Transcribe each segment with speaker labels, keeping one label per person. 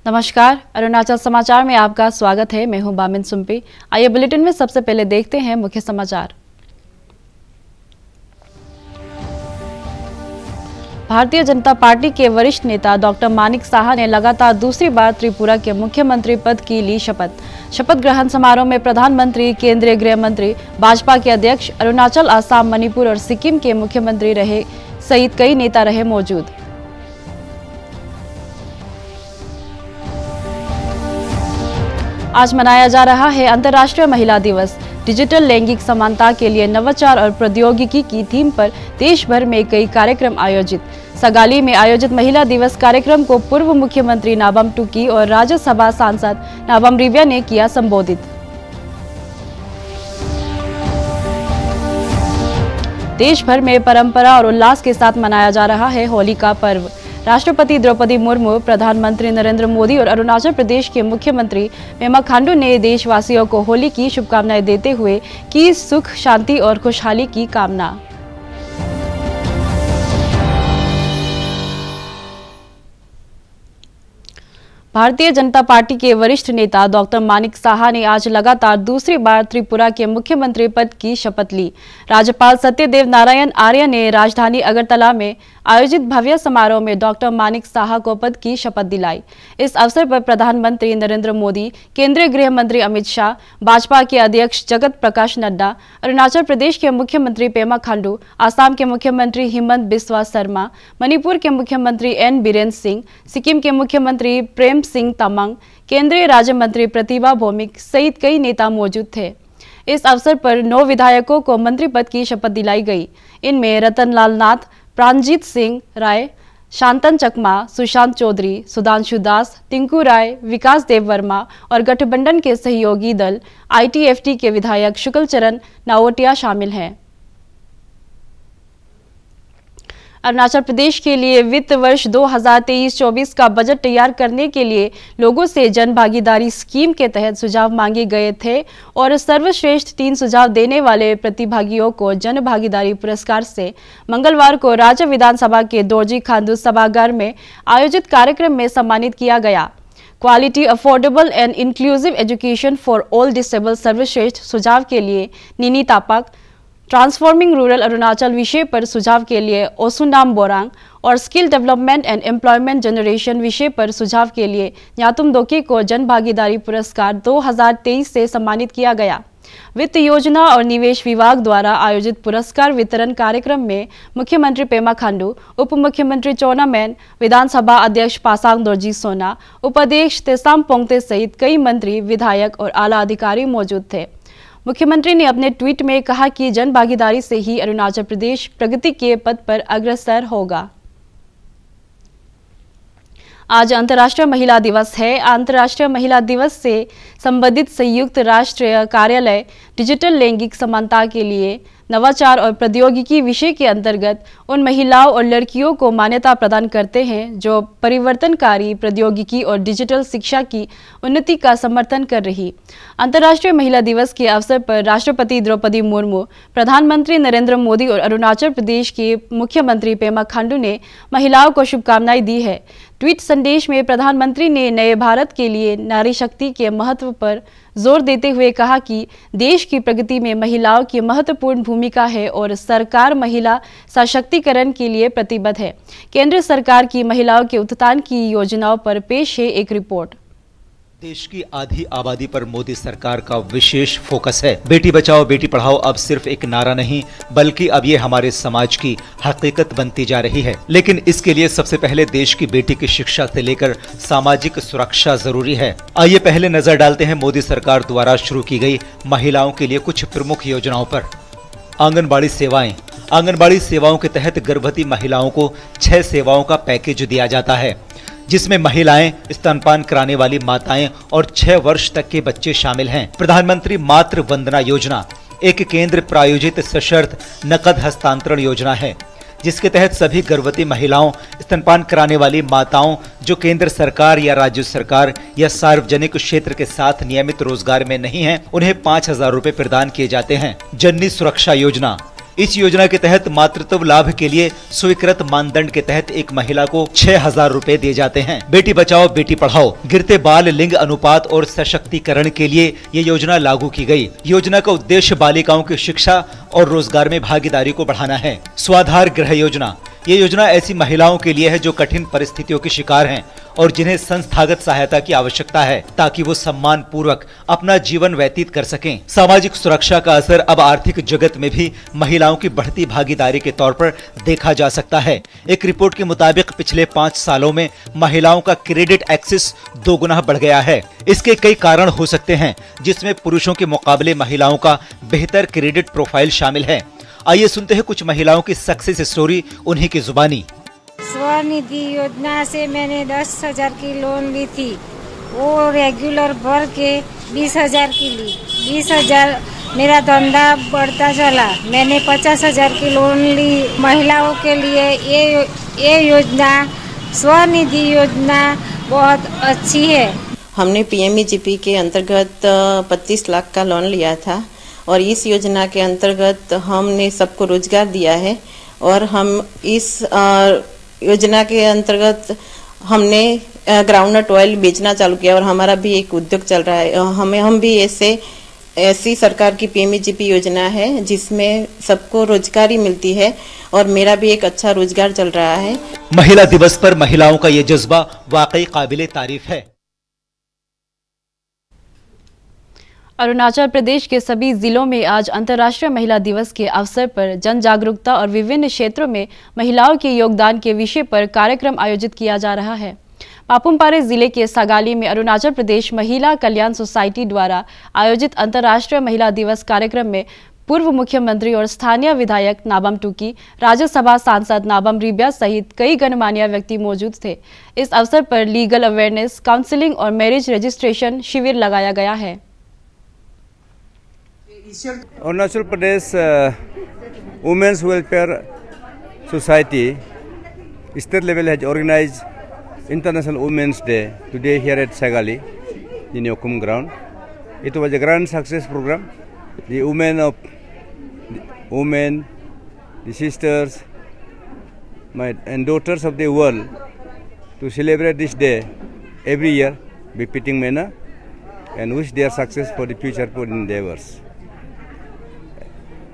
Speaker 1: नमस्कार, अरुणाचल समाचार में आपका स्वागत है। मैं हूं बामिन सुम्पी। आइए बुलेटिन में सबसे पहले देखते हैं मुख्य समाचार। भारतीय जनता पार्टी के वरिष्ठ नेता डॉक्टर मानिक साहा ने लगातार दूसरी बार त्रिपुरा के मुख्यमंत्री पद की ली शपथ। शपथ ग्रहण समारोह में प्रधानमंत्री, केंद्रीय गृह मंत्री, भाजपा के अध्यक्ष, अरुणाचल, असम, मणिपुर और सिक्किम के मुख्यमंत्री रहे सहित कई नेता रहे मौजूद। आज मनाया जा रहा है अंतर्राष्ट्रीय महिला दिवस। डिजिटल लैंगिक समानता के लिए नवाचार और प्रौद्योगिकी की थीम पर देश भर में कई कार्यक्रम आयोजित। सगाली में आयोजित महिला दिवस कार्यक्रम को पूर्व मुख्यमंत्री नाबम टुकी और राज्यसभा सांसद नाबम रिबिया ने किया संबोधित। देश भर में परंपरा और उल्लास के साथ मनाया जा रहा है होली का पर्व। राष्ट्रपति द्रौपदी मुर्मू, प्रधानमंत्री नरेंद्र मोदी और अरुणाचल प्रदेश के मुख्यमंत्री पेमा खांडू ने देशवासियों को होली की शुभकामनाएं देते हुए की सुख, शांति और खुशहाली की कामना। भारतीय जनता पार्टी के वरिष्ठ नेता डॉक्टर मानिक साहा ने आज लगातार दूसरी बार त्रिपुरा के मुख्यमंत्री पद की शपथ ली। राज्यपाल सत्यदेव नारायण आर्य ने राजधानी अगरतला में आयोजित भव्य समारोह में डॉक्टर मानिक साहा को पद की शपथ दिलाई। इस अवसर पर प्रधानमंत्री नरेंद्र मोदी, केंद्रीय गृह मंत्री अमित शाह, भाजपा के अध्यक्ष जगत प्रकाश नड्डा, अरुणाचल प्रदेश के मुख्यमंत्री पेमा खांडू, असम के मुख्यमंत्री हिमंत बिस्वा शर्मा, मणिपुर के मुख्यमंत्री एन बीरेन्द्र सिंह, सिक्किम के मुख्यमंत्री प्रेम सिंह तमंग, केंद्रीय राज्य मंत्री प्रतिभा भौमिक सहित कई नेता मौजूद थे। इस अवसर पर 9 विधायकों को मंत्री पद की शपथ दिलाई गई। इनमें रतन लाल नाथ, प्राणजीत सिंह राय, शांतन चकमा, सुशांत चौधरी, सुधांशु दास, टिंकू राय, विकास देव वर्मा और गठबंधन के सहयोगी दल ITFT के विधायक शुक्ल चरण नावोटिया शामिल हैं। अरुणाचल प्रदेश के लिए वित्त वर्ष 2023-24 का बजट तैयार करने के लिए लोगों से जन भागीदारी स्कीम के तहत सुझाव मांगे गए थे और सर्वश्रेष्ठ 3 सुझाव देने वाले प्रतिभागियों को जन भागीदारी पुरस्कार से मंगलवार को राज्य विधानसभा के दोरजी खांडू सभागार में आयोजित कार्यक्रम में सम्मानित किया गया। Quality, affordable and inclusive education for all disable सर्वश्रेष्ठ सुझाव के लिए निनी तापक, ट्रांसफॉर्मिंग रूरल अरुणाचल विषय पर सुझाव के लिए ओसुनाम बोरांग और skill development and employment generation विषय पर सुझाव के लिए न्यातुम दोके को जन भागीदारी पुरस्कार 2023 से सम्मानित किया गया। वित्त योजना और निवेश विभाग द्वारा आयोजित पुरस्कार वितरण कार्यक्रम में मुख्यमंत्री पेमा खांडू, उप मुख्यमंत्री चोना मैन, विधानसभा अध्यक्ष पासांग दोरजी सोना, उपाध्यक्ष तेसाम पोंगते सहित कई मंत्री, विधायक और आला अधिकारी मौजूद थे। मुख्यमंत्री ने अपने ट्वीट में कहा कि जन भागीदारी से ही अरुणाचल प्रदेश प्रगति के पथ पर अग्रसर होगा। आज अंतर्राष्ट्रीय महिला दिवस है। अंतर्राष्ट्रीय महिला दिवस से संबंधित संयुक्त राष्ट्र कार्यालय डिजिटल लैंगिक समानता के लिए नवाचार और प्रौद्योगिकी विषय के अंतर्गत उन महिलाओं और लड़कियों को मान्यता प्रदान करते हैं जो परिवर्तनकारी प्रौद्योगिकी और डिजिटल शिक्षा की उन्नति का समर्थन कर रही। अंतर्राष्ट्रीय महिला दिवस के अवसर पर राष्ट्रपति द्रौपदी मुर्मू, प्रधानमंत्री नरेंद्र मोदी और अरुणाचल प्रदेश के मुख्यमंत्री पेमा खांडू ने महिलाओं को शुभकामनाएं दी है। ट्वीट संदेश में प्रधानमंत्री ने नए भारत के लिए नारी शक्ति के महत्व पर जोर देते हुए कहा कि देश की प्रगति में महिलाओं की महत्वपूर्ण भूमिका है और सरकार महिला सशक्तिकरण के लिए प्रतिबद्ध है। केंद्र सरकार की महिलाओं के उत्थान की योजनाओं पर पेश है एक रिपोर्ट।
Speaker 2: देश की आधी आबादी पर मोदी सरकार का विशेष फोकस है। बेटी बचाओ बेटी पढ़ाओ अब सिर्फ एक नारा नहीं, बल्कि अब ये हमारे समाज की हकीकत बनती जा रही है। लेकिन इसके लिए सबसे पहले देश की बेटी की शिक्षा से लेकर सामाजिक सुरक्षा जरूरी है। आइए पहले नजर डालते हैं मोदी सरकार द्वारा शुरू की गई महिलाओं के लिए कुछ प्रमुख योजनाओं पर। आंगनबाड़ी सेवाएं। आंगनबाड़ी सेवाओं के तहत गर्भवती महिलाओं को 6 सेवाओं का पैकेज दिया जाता है, जिसमें महिलाएं, स्तनपान कराने वाली माताएं और 6 वर्ष तक के बच्चे शामिल हैं। प्रधानमंत्री मातृ वंदना योजना एक केंद्र प्रायोजित सशर्त नकद हस्तांतरण योजना है, जिसके तहत सभी गर्भवती महिलाओं, स्तनपान कराने वाली माताओं जो केंद्र सरकार या राज्य सरकार या सार्वजनिक क्षेत्र के साथ नियमित रोजगार में नहीं हैं, उन्हें 5,000 रुपए प्रदान किए जाते हैं। जननी सुरक्षा योजना इस योजना के तहत मातृत्व लाभ के लिए स्वीकृत मानदंड के तहत एक महिला को 6,000 रुपए दिए जाते हैं। बेटी बचाओ बेटी पढ़ाओ, गिरते बाल लिंग अनुपात और सशक्तिकरण के लिए ये योजना लागू की गई। योजना का उद्देश्य बालिकाओं की शिक्षा और रोजगार में भागीदारी को बढ़ाना है। स्वाधार गृह योजना, ये योजना ऐसी महिलाओं के लिए है जो कठिन परिस्थितियों के शिकार हैं और जिन्हें संस्थागत सहायता की आवश्यकता है ताकि वो सम्मान पूर्वक अपना जीवन व्यतीत कर सकें। सामाजिक सुरक्षा का असर अब आर्थिक जगत में भी महिलाओं की बढ़ती भागीदारी के तौर पर देखा जा सकता है। एक रिपोर्ट के मुताबिक पिछले 5 सालों में महिलाओं का क्रेडिट एक्सेस 2 गुना बढ़ गया है। इसके कई कारण हो सकते हैं, जिसमें पुरुषों के मुकाबले महिलाओं का बेहतर क्रेडिट प्रोफाइल शामिल है। आइए सुनते हैं कुछ महिलाओं की सक्सेस स्टोरी उन्हीं की जुबानी।
Speaker 3: स्वनिधि योजना से मैंने 10,000 की लोन ली थी, वो रेगुलर भर के 20,000 की ली। 20,000 मेरा धंधा बढ़ता चला, मैंने 50,000 की लोन ली। महिलाओं के लिए ये योजना स्वनिधि योजना बहुत अच्छी है।
Speaker 4: हमने PMEGP के अंतर्गत 25 लाख का लोन लिया था और इस योजना के अंतर्गत हमने सबको रोजगार दिया है और हम इस योजना के अंतर्गत हमने ग्राउंडनट ऑयल बेचना चालू किया और हमारा भी एक उद्योग चल रहा है। हम भी ऐसी सरकार की PMEGP योजना है जिसमें सबको रोजगारी मिलती है और मेरा भी एक अच्छा रोजगार चल रहा है।
Speaker 2: महिला दिवस पर महिलाओं का ये जज्बा वाकई काबिले तारीफ है।
Speaker 1: अरुणाचल प्रदेश के सभी जिलों में आज अंतर्राष्ट्रीय महिला दिवस के अवसर पर जन जागरूकता और विभिन्न क्षेत्रों में महिलाओं के योगदान के विषय पर कार्यक्रम आयोजित किया जा रहा है। पापुमपारे जिले के सागाली में अरुणाचल प्रदेश महिला कल्याण सोसाइटी द्वारा आयोजित अंतर्राष्ट्रीय महिला दिवस कार्यक्रम में पूर्व मुख्यमंत्री और स्थानीय विधायक नाबम टूकी, राज्यसभा सांसद नाबम रिबिया सहित कई गणमान्य व्यक्ति मौजूद थे। इस अवसर पर लीगल अवेयरनेस, काउंसलिंग और मैरिज रजिस्ट्रेशन शिविर लगाया गया है।
Speaker 5: Arunachal Pradesh Women's Welfare Society state level has organized International Women's Day today here at Sagali in Yokum ground. It was a grand success program. The women, the sisters, and daughters of the world to celebrate this day every year, befitting manner, and wish their success for the future for endeavors.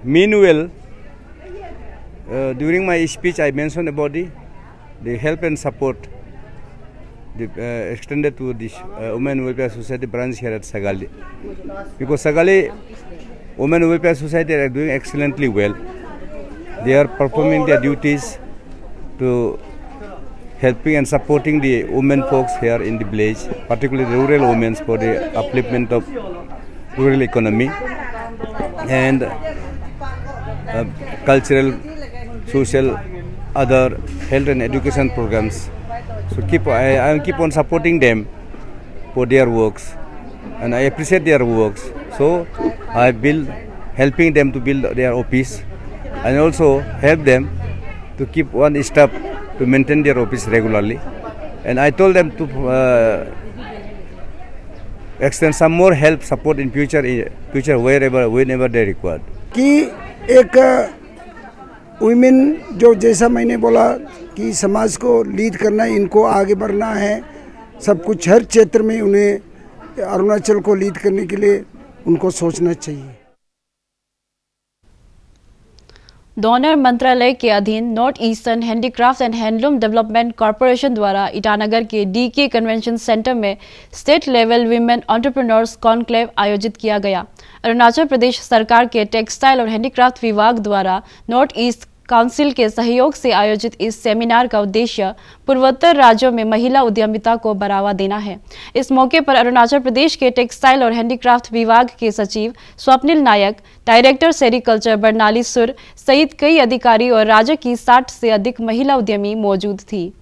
Speaker 5: Meanwhile, during my speech, I mentioned about the help and support extended to this Women Welfare Society branch here at Sagali. Because Sagali Women Welfare Society are doing excellently well. They are performing their duties to helping and supporting the women folks here in the village, particularly rural women, for the upliftment of rural economy and cultural, social, other health and education programs. So I keep on supporting them for their works, and I appreciate their works. So I helping them to build their office, and also help them to keep one staff to maintain their office regularly. And I told them to extend some more help, support in future whenever they required.
Speaker 6: कि एक women जो जैसा मैंने बोला कि समाज को lead करना है, इनको आगे बढ़ना है, सब कुछ हर क्षेत्र में उन्हें अरुणाचल को लीड करने के लिए उनको सोचना चाहिए।
Speaker 1: डोनर मंत्रालय के अधीन north eastern handicraft and handloom development corporation द्वारा ईटानगर के DK कन्वेंशन सेंटर में state level women entrepreneurs conclave आयोजित किया गया। अरुणाचल प्रदेश सरकार के टेक्सटाइल और हैंडीक्राफ्ट विभाग द्वारा नॉर्थ ईस्ट काउंसिल के सहयोग से आयोजित इस सेमिनार का उद्देश्य पूर्वोत्तर राज्यों में महिला उद्यमिता को बढ़ावा देना है। इस मौके पर अरुणाचल प्रदेश के टेक्सटाइल और हैंडीक्राफ्ट विभाग के सचिव स्वप्निल नायक, डायरेक्टर सेरिकल्चर बर्नाली सुर सहित कई अधिकारी और राज्य की 60 से अधिक महिला उद्यमी मौजूद थी।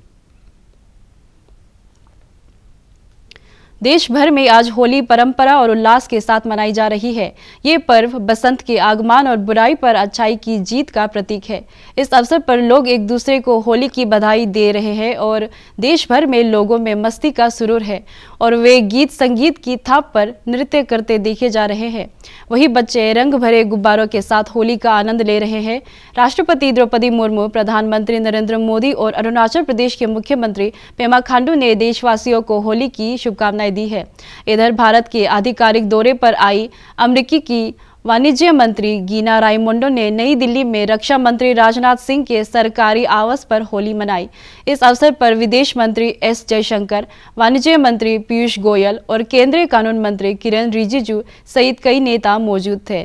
Speaker 1: देश भर में आज होली परंपरा और उल्लास के साथ मनाई जा रही है। ये पर्व बसंत के आगमन और बुराई पर अच्छाई की जीत का प्रतीक है। इस अवसर पर लोग एक दूसरे को होली की बधाई दे रहे हैं और देश भर में लोगों में मस्ती का सुरूर है और वे गीत संगीत की थाप पर नृत्य करते देखे जा रहे हैं। वहीं बच्चे रंग भरे गुब्बारों के साथ होली का आनंद ले रहे हैं। राष्ट्रपति द्रौपदी मुर्मू, प्रधानमंत्री नरेंद्र मोदी और अरुणाचल प्रदेश के मुख्यमंत्री पेमा खांडू ने देशवासियों को होली की शुभकामनाएं दी है। इधर भारत के आधिकारिक दौरे पर आई अमेरिकी की वाणिज्य मंत्री गीना रायमोंडो ने नई दिल्ली में रक्षा मंत्री राजनाथ सिंह के सरकारी आवास पर होली मनाई। इस अवसर पर विदेश मंत्री एस जयशंकर, वाणिज्य मंत्री पीयूष गोयल और केंद्रीय कानून मंत्री किरेन रिजिजू सहित कई नेता मौजूद थे।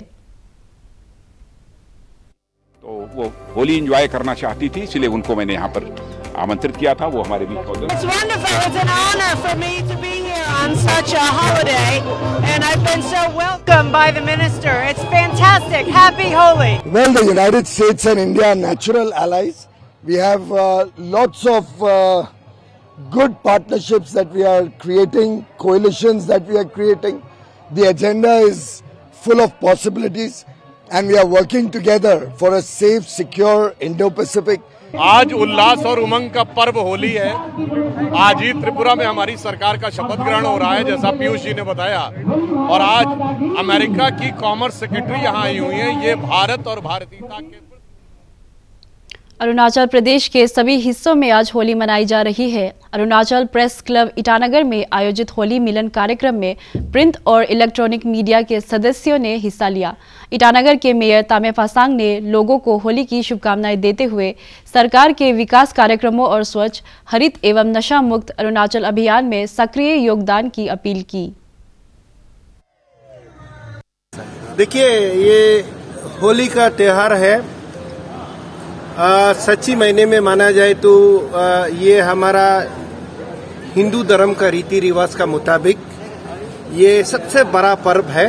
Speaker 7: तो वो होली एंजॉय करना चाहती थी, इसलिए उनको मैंने यहाँ पर आमंत्रित किया था। वो हमारे बीच मौजूद।
Speaker 8: It's wonderful. It's an honor for me to be here on such a holiday, and I've been so welcomed by the minister. It's fantastic. Happy Holi.
Speaker 6: Well, the United States and India are natural allies. We have lots of good partnerships that we are creating, coalitions that we are creating. The agenda is full of possibilities, and we are working together for a safe, secure Indo-Pacific.
Speaker 9: आज उल्लास और उमंग का पर्व होली है। आज ही त्रिपुरा में हमारी सरकार का शपथ ग्रहण हो रहा है, जैसा पीयूष जी ने बताया। और आज अमेरिका की कॉमर्स सेक्रेटरी यहाँ आई हुई है। ये भारत और भारतीयता के
Speaker 1: अरुणाचल प्रदेश के सभी हिस्सों में आज होली मनाई जा रही है। अरुणाचल प्रेस क्लब ईटानगर में आयोजित होली मिलन कार्यक्रम में प्रिंट और इलेक्ट्रॉनिक मीडिया के सदस्यों ने हिस्सा लिया। ईटानगर के मेयर तामे फासांग ने लोगों को होली की शुभकामनाएं देते हुए सरकार के विकास कार्यक्रमों और स्वच्छ, हरित एवं नशा मुक्त अरुणाचल अभियान में सक्रिय योगदान की अपील की।
Speaker 10: देखिए, ये होली का त्योहार है। सच्ची महीने में माना जाए तो ये हमारा हिंदू धर्म का रीति रिवाज का मुताबिक ये सबसे बड़ा पर्व है।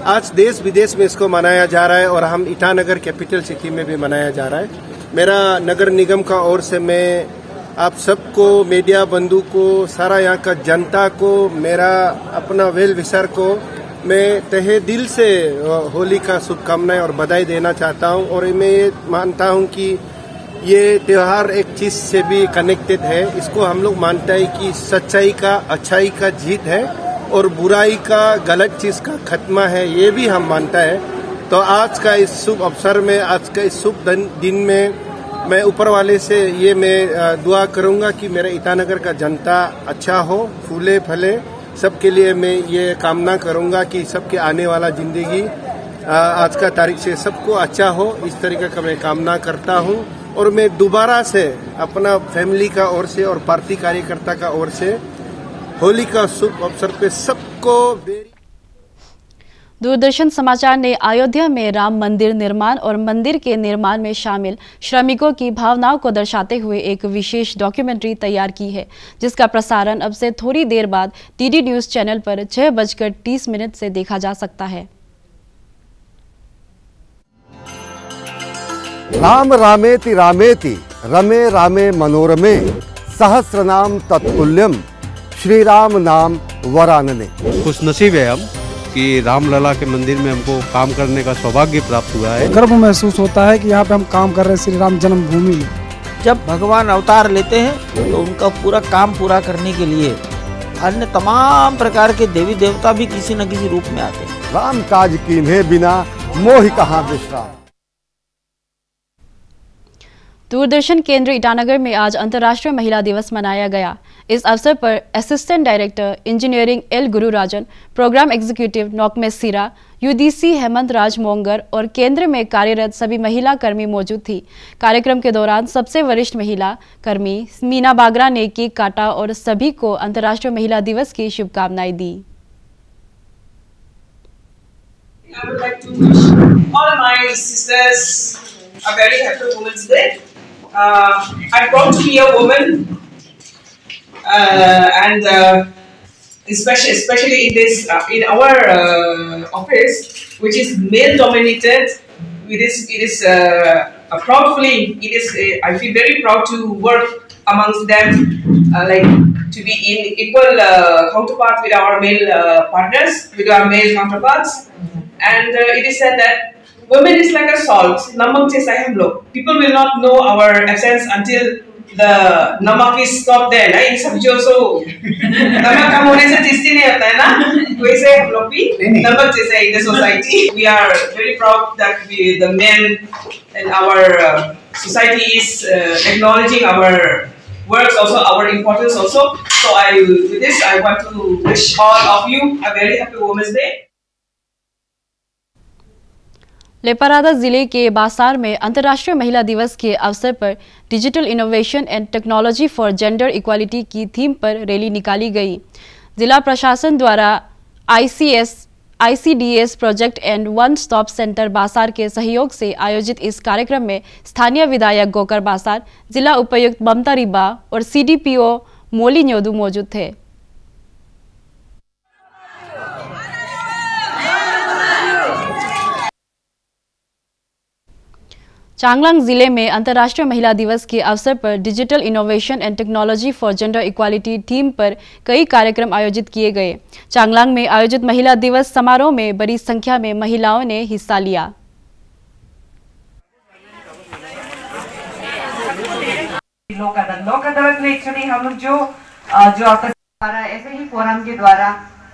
Speaker 10: आज देश विदेश में इसको मनाया जा रहा है और हम ईटानगर कैपिटल सिटी में भी मनाया जा रहा है। मेरा नगर निगम का ओर से मैं आप सबको, मीडिया बंधु को, सारा यहाँ का जनता को, मेरा अपना वेल विशर को मैं तहे दिल से होली का शुभकामनाएं और बधाई देना चाहता हूं। और मैं ये मानता हूं कि ये त्योहार एक चीज से भी कनेक्टेड है। इसको हम लोग मानते हैं कि सच्चाई का, अच्छाई का जीत है और बुराई का, गलत चीज का खत्मा है, ये भी हम मानता है। तो आज का इस शुभ अवसर में, आज का इस शुभ दिन में मैं ऊपर वाले से ये मैं दुआ करूंगा कि मेरे ईटानगर का जनता अच्छा हो, फूले फले। सबके लिए मैं ये कामना करूंगा कि सबके आने वाला जिंदगी आज का तारीख से सबको अच्छा हो, इस तरीके का मैं कामना करता हूं। और मैं दोबारा से अपना फैमिली का ओर से और पार्टी कार्यकर्ता का ओर से होली का शुभ अवसर पे सबको
Speaker 1: दूरदर्शन समाचार ने अयोध्या में राम मंदिर निर्माण और मंदिर के निर्माण में शामिल श्रमिकों की भावनाओं को दर्शाते हुए एक विशेष डॉक्यूमेंट्री तैयार की है, जिसका प्रसारण अब से थोड़ी देर बाद डीडी न्यूज चैनल पर 6:30 से देखा जा सकता है।
Speaker 11: राम रामेति रामेति रमे रामे मनोरमे सहस्रनाम तत्तुल्यम श्री राम नाम वरानने।
Speaker 12: खुश नसीब है हम कि रामलला के मंदिर में हमको काम करने का सौभाग्य प्राप्त हुआ है।
Speaker 13: गर्व महसूस होता है कि यहाँ पे हम काम कर रहे हैं श्री राम जन्मभूमि में।
Speaker 14: जब भगवान अवतार लेते हैं तो उनका पूरा काम पूरा करने के लिए अन्य तमाम प्रकार के देवी देवता भी किसी न किसी रूप में आते हैं।
Speaker 11: राम काज कीन्हे बिना मोहि कहाँ विश्राम।
Speaker 1: दूरदर्शन केंद्र ईटानगर में आज अंतर्राष्ट्रीय महिला दिवस मनाया गया। इस अवसर पर assistant director engineering L Gururajan, programme executive नौकमे सीरा, यूडीसी हेमंत राज मोंगर और केंद्र में कार्यरत सभी महिला कर्मी मौजूद थी। कार्यक्रम के दौरान सबसे वरिष्ठ महिला कर्मी मीना बागरा ने केक काटा और सभी को अंतर्राष्ट्रीय महिला दिवस की शुभकामनाएं दी।
Speaker 15: I'm proud to be a woman, and especially in this in our office, which is male dominated. It is a proud feeling. I feel very proud to work amongst them, like to be in equal counterpart with our male partners, with our male counterparts. And it is said that women is like a salt. Namak jaisa hai hum log. People will not know our absence until the namak is stopped there. In sabjiyon so namak kam hone se tasty nahi hota hai na. वैसे हम लोग भी नमक जैसा in the society. We are very proud that the men in our society is acknowledging our works also, our importance also. So with this I want to wish all of you a very happy Women's Day.
Speaker 1: Leparada जिले के बासार में अंतर्राष्ट्रीय महिला दिवस के अवसर पर digital innovation and technology for gender equality की थीम पर रैली निकाली गई। जिला प्रशासन द्वारा ICDS project and one stop centre Basar के सहयोग से आयोजित इस कार्यक्रम में स्थानीय विधायक गोकर बासार, जिला उपायुक्त ममता रिबा और CDPO मोली न्योदू मौजूद थे। चांगलांग जिले में अंतर्राष्ट्रीय महिला दिवस के अवसर पर digital innovation and technology for gender equality theme पर कई कार्यक्रम आयोजित किए गए। चांगलांग में आयोजित महिला दिवस समारोह में बड़ी संख्या में महिलाओं ने हिस्सा लिया।
Speaker 16: लोक अदालत में एक्चुअली हम लोग जो आपका ऐसे ही फोरम के द्वारा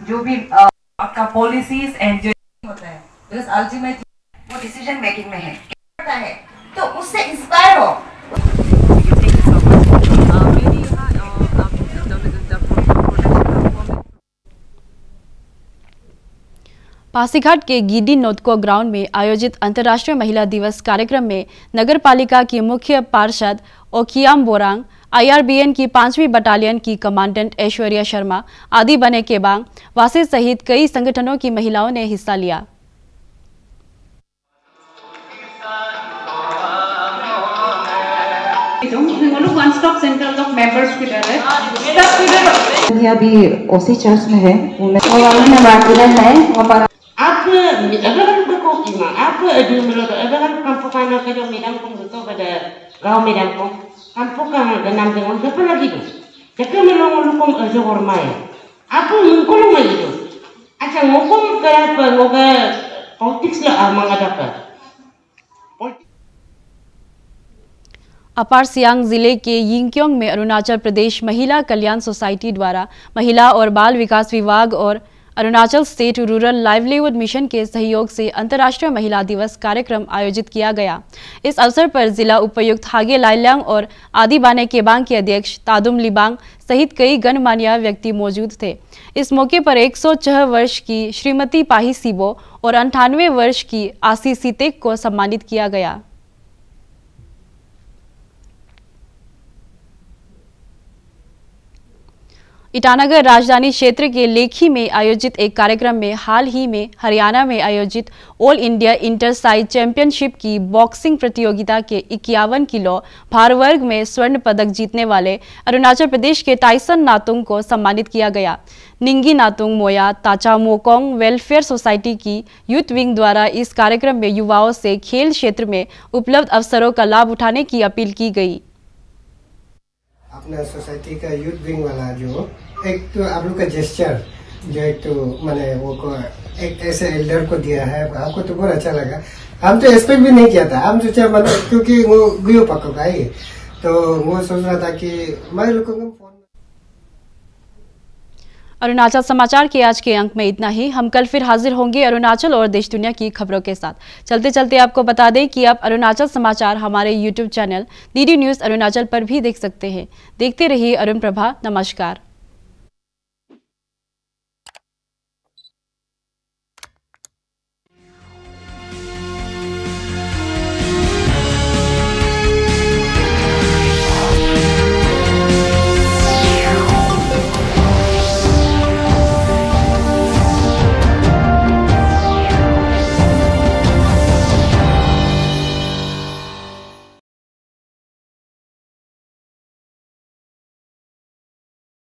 Speaker 16: जो भी आपका पॉलिसीज एंड जो होता है, बिकॉज़ अल्टीमेटली वो डिसीजन मेकिंग में है तो उससे इंस्पायर हो।
Speaker 1: पासीघाट के गिडी नोतको ग्राउंड में आयोजित अंतर्राष्ट्रीय महिला दिवस कार्यक्रम में नगर पालिका की मुख्य पार्षद ओकियाम बोरांग, IRBN की 5वीं बटालियन की कमांडेंट ऐश्वर्या शर्मा आदि बने केबांग वासी सहित कई संगठनों की महिलाओं ने हिस्सा लिया।
Speaker 17: One stop centre of members की
Speaker 18: अभी ओसी चर्च में है उन्होंने बात है
Speaker 19: आप अगर को किमा आप जुमलो अगर काmpung kana ka jong midang kong luto pada gaw midang kong kampung ka ganam dengan apa lagi tu jaka melong lukong aja hormai apa mungkolong lagi tu acha ngokong kenapa ngoga politics lah amang ada apa।
Speaker 1: अपार सियांग जिले के यिंगक्योंग में अरुणाचल प्रदेश महिला कल्याण society द्वारा महिला और बाल विकास विभाग और Arunachal state rural livelihood mission के सहयोग से अंतर्राष्ट्रीय महिला दिवस कार्यक्रम आयोजित किया गया। इस अवसर पर जिला उपायुक्त हागे लाइलांग और आदि बाने केबांग के अध्यक्ष तादुम लिबांग सहित कई गणमान्य व्यक्ति मौजूद थे। इस मौके पर 106 वर्ष की श्रीमती पाही सिबो और 98 वर्ष की आसी सीतेक को सम्मानित किया गया। ईटानगर राजधानी क्षेत्र के लेखी में आयोजित एक कार्यक्रम में हाल ही में हरियाणा में आयोजित all India inter size championship की बॉक्सिंग प्रतियोगिता के 51 किलो भार वर्ग में स्वर्ण पदक जीतने वाले अरुणाचल प्रदेश के टाइसन नातुंग को सम्मानित किया गया। निंगी नातुंग मोया ताचा मोकोंग वेलफेयर सोसाइटी की यूथ विंग द्वारा इस कार्यक्रम में युवाओं से खेल क्षेत्र में उपलब्ध अवसरों का लाभ उठाने की अपील की गई।
Speaker 20: अपना सोसाइटी का यूथ विंग वाला जो एक तो आप लोग का जेस्चर जो एक तो मैंने वो को एक ऐसे एल्डर को दिया है, हमको तो बहुत अच्छा लगा। हम तो एक्सपेक्ट भी नहीं किया था, हम सोचा मतलब क्योंकि वो गुयो पक्का का ही तो वो सोच रहा था कि मैं लोगों को फोन।
Speaker 1: अरुणाचल समाचार के आज के अंक में इतना ही। हम कल फिर हाजिर होंगे अरुणाचल और देश दुनिया की खबरों के साथ। चलते चलते आपको बता दें कि आप अरुणाचल समाचार हमारे YouTube channel DD news Arunachal पर भी देख सकते हैं। देखते रहिए अरुण प्रभा। नमस्कार।